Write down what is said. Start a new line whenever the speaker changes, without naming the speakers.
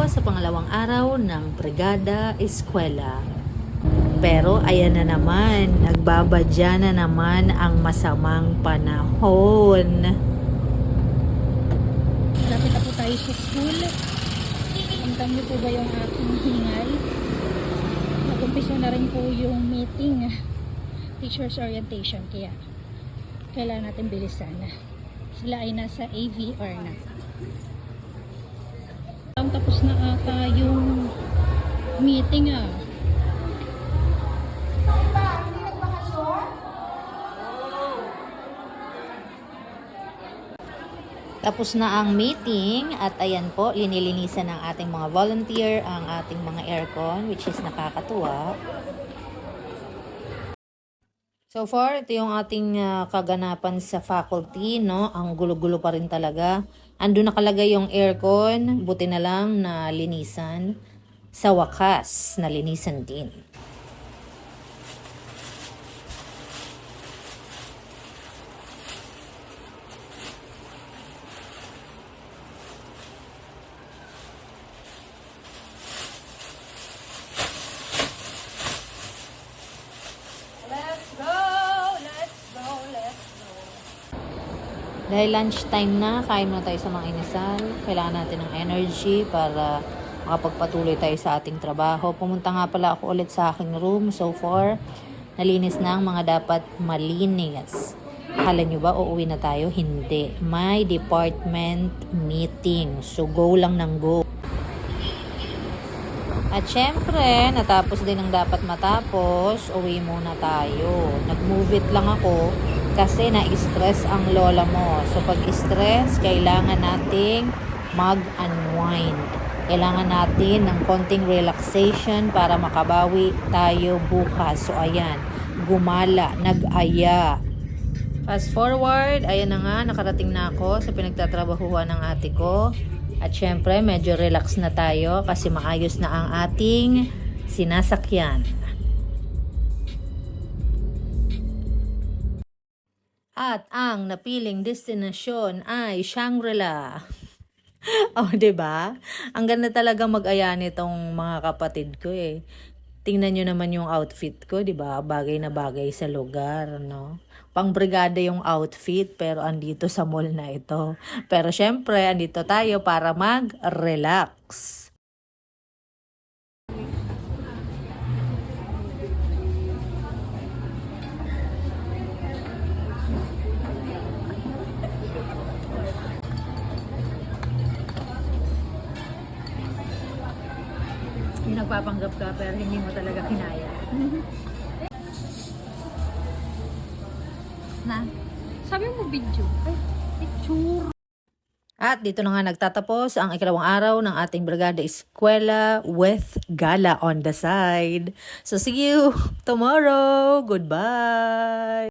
tayo sa pangalawang araw ng Brigada Eskwela. Pero ayan na naman, nagbabadya na naman ang masamang panahon.
Malapit na po tayo sa school. Ramdam niyo po ba yung aking hingal? Nag-umpisa na rin po yung meeting, teacher's orientation, kaya kailangan natin bilisan. Sila ay nasa AVR na. Tapos na ata yung meeting
Tapos na ang meeting at ayan po, linilinisan ng ating mga volunteer ang ating mga aircon, which is nakakatuwa. So far, ito yung ating kaganapan sa faculty, no? Ang gulo-gulo pa rin talaga. Ando nakalagay yung aircon, buti na lang na linisan. Sa wakas, nalinisan din. Dahil lunchtime na, kain muna tayo sa mga inasal. Kailangan natin ng energy para makapagpatuloy tayo sa ating trabaho. Pumunta nga pala ako ulit sa aking room. So far, nalinis na ang mga dapat malinis. Akala nyo ba uuwi na tayo? Hindi. May department meeting. So go lang ng go. At syempre, natapos din ang dapat matapos. Uwi muna tayo. Nag-move it lang ako. Kasi na-stress ang lola mo. So pag stress, kailangan nating mag-unwind. Kailangan natin ng konting relaxation para makabawi tayo bukas. So ayan, gumala, nag-aya. Fast forward, ayan na nga, nakarating na ako sa pinagtatrabahuan ng ate ko. At syempre, medyo relax na tayo kasi maayos na ang ating sinasakyan. At ang napiling destinasyon ay Shangri-La. Oh, 'di ba? Ang ganda talaga mag-aya nitong mga kapatid ko eh. Tingnan niyo naman yung outfit ko, 'di ba? Bagay na bagay sa lugar, no? Pang-brigada yung outfit pero andito sa mall na ito. Pero syempre, andito tayo para mag-relax. Nagpapanggap ka pero hindi mo talaga kinaya. Na?
Sabi mo video. Ay, picture.
At dito na nga nagtatapos ang ikalawang araw ng ating Brigada Eskwela with gala on the side. So see you tomorrow. Goodbye!